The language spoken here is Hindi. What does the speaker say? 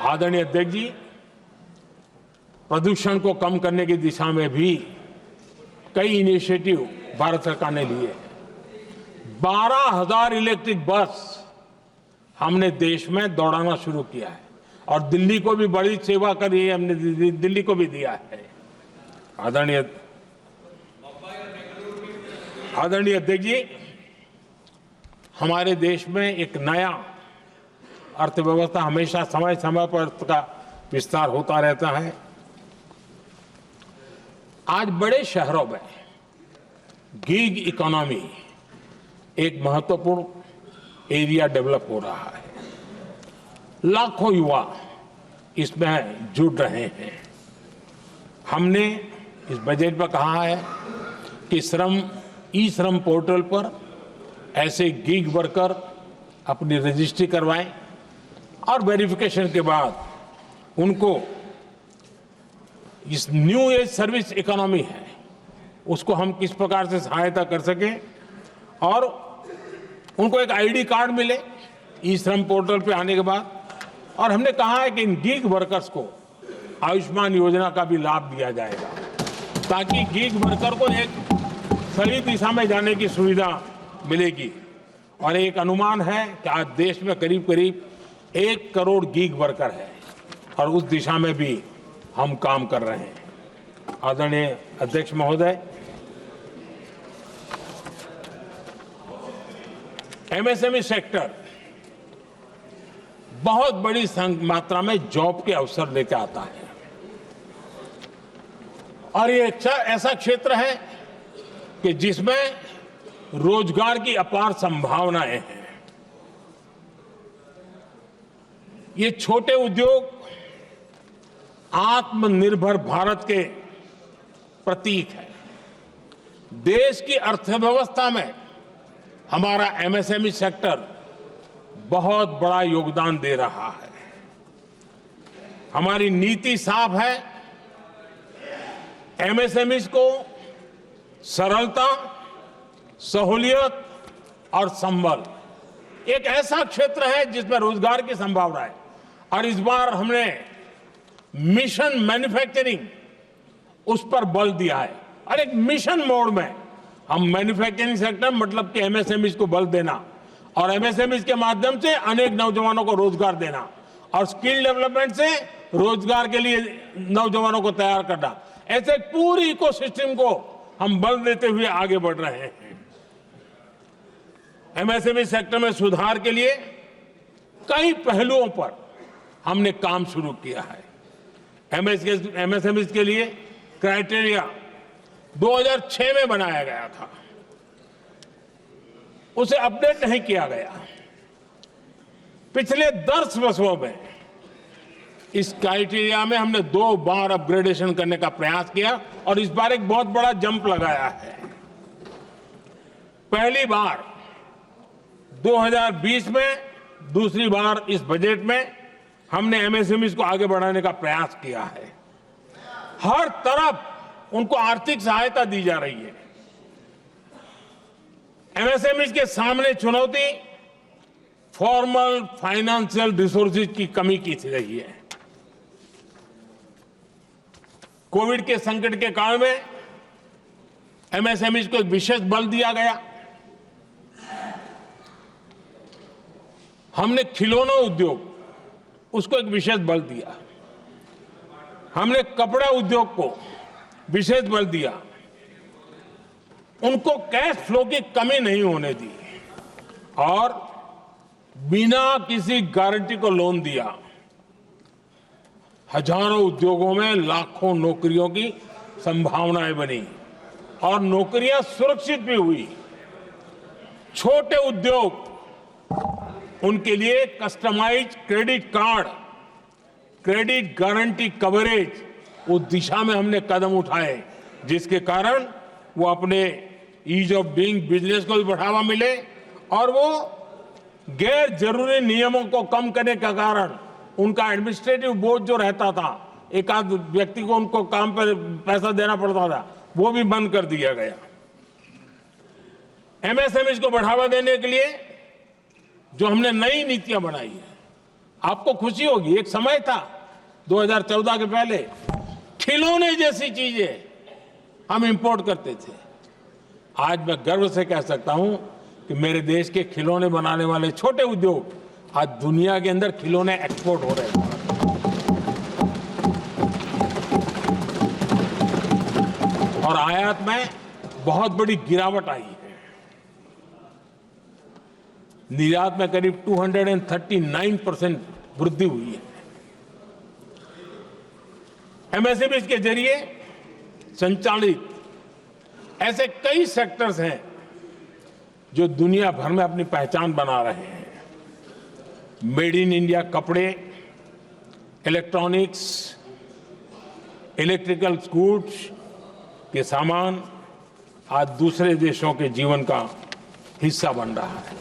आदरणीय अध्यक्ष जी, प्रदूषण को कम करने की दिशा में भी कई इनिशिएटिव भारत सरकार ने लिए हैं। 12,000 इलेक्ट्रिक बस हमने देश में दौड़ाना शुरू किया है और दिल्ली को भी बड़ी सेवा करी है, हमने दिल्ली को भी दिया है। आदरणीय अध्यक्ष जी, हमारे देश में एक नया अर्थव्यवस्था हमेशा समय समय पर इसका विस्तार होता रहता है। आज बड़े शहरों में गिग इकोनॉमी एक महत्वपूर्ण एरिया डेवलप हो रहा है। लाखों युवा इसमें जुड़ रहे हैं। हमने इस बजट में कहा है कि ई श्रम पोर्टल पर ऐसे गिग वर्कर अपनी रजिस्ट्री करवाएं और वेरिफिकेशन के बाद उनको इस न्यू एज सर्विस इकोनॉमी है उसको हम किस प्रकार से सहायता कर सकें और उनको एक आईडी कार्ड मिले ई श्रम पोर्टल पे आने के बाद। और हमने कहा है कि इन गिग वर्कर्स को आयुष्मान योजना का भी लाभ दिया जाएगा ताकि गिग वर्कर को एक सही दिशा में जाने की सुविधा मिलेगी। और एक अनुमान है कि आज देश में करीब करीब 1 करोड़ गिग वर्कर है और उस दिशा में भी हम काम कर रहे हैं। आदरणीय अध्यक्ष महोदय, एमएसएमई सेक्टर बहुत बड़ी मात्रा में जॉब के अवसर लेकर आता है और ये ऐसा क्षेत्र है कि जिसमें रोजगार की अपार संभावनाएं हैं। ये छोटे उद्योग आत्मनिर्भर भारत के प्रतीक है। देश की अर्थव्यवस्था में हमारा एमएसएमई सेक्टर बहुत बड़ा योगदान दे रहा है। हमारी नीति साफ है, एमएसएमई को सरलता, सहूलियत और संबल, एक ऐसा क्षेत्र है जिसमें रोजगार की संभावना है। और इस बार हमने मिशन मैन्युफैक्चरिंग उस पर बल दिया है और एक मिशन मोड में हम मैन्युफैक्चरिंग सेक्टर मतलब कि एमएसएमई को बल देना और एमएसएमई के माध्यम से अनेक नौजवानों को रोजगार देना और स्किल डेवलपमेंट से रोजगार के लिए नौजवानों को तैयार करना, ऐसे पूरी इकोसिस्टम को हम बल देते हुए आगे बढ़ रहे हैं। एमएसएमई सेक्टर में सुधार के लिए कई पहलुओं पर हमने काम शुरू किया है। एमएसएमई के लिए क्राइटेरिया 2006 में बनाया गया था, उसे अपडेट नहीं किया गया। पिछले 10 वर्षों में इस क्राइटेरिया में हमने 2 बार अपग्रेडेशन करने का प्रयास किया और इस बार एक बहुत बड़ा जंप लगाया है। पहली बार 2020 में, दूसरी बार इस बजट में हमने एमएसएमई को आगे बढ़ाने का प्रयास किया है। हर तरफ उनको आर्थिक सहायता दी जा रही है। एमएसएमई के सामने चुनौती फॉर्मल फाइनेंशियल रिसोर्सेज की कमी की रही है। कोविड के संकट के काल में एमएसएमई को एक विशेष बल दिया गया। हमने खिलौना उद्योग उसको एक विशेष बल दिया। हमने कपड़ा उद्योग को विशेष बल दिया। उनको कैश फ्लो की कमी नहीं होने दी और बिना किसी गारंटी को लोन दिया। हजारों उद्योगों में लाखों नौकरियों की संभावनाएं बनी और नौकरियां सुरक्षित भी हुई। छोटे उद्योग, उनके लिए customize credit card, credit guarantee coverage, उस दिशा में हमने कदम उठाए जिसके कारण वो अपने ईज ऑफ डूइंग बिजनेस को भी बढ़ावा मिले और वो गैर जरूरी नियमों को कम करने के कारण उनका एडमिनिस्ट्रेटिव बोझ जो रहता था, एक आध व्यक्ति को उनको काम पर पैसा देना पड़ता था, वो भी बंद कर दिया गया। एमएसएमई को बढ़ावा देने के लिए जो हमने नई नीतियां बनाई है, आपको खुशी होगी, एक समय था 2014 के पहले खिलौने जैसी चीजें हम इंपोर्ट करते थे। आज मैं गर्व से कह सकता हूं कि मेरे देश के खिलौने बनाने वाले छोटे उद्योग आज दुनिया के अंदर खिलौने एक्सपोर्ट हो रहे हैं। और आयात में बहुत बड़ी गिरावट आई है। निर्यात में करीब 239% वृद्धि हुई है। एमएसएमई के जरिए संचालित ऐसे कई सेक्टर्स हैं जो दुनिया भर में अपनी पहचान बना रहे हैं। मेड इन इंडिया कपड़े, इलेक्ट्रॉनिक्स, इलेक्ट्रिकल गुड्स के सामान आज दूसरे देशों के जीवन का हिस्सा बन रहा है।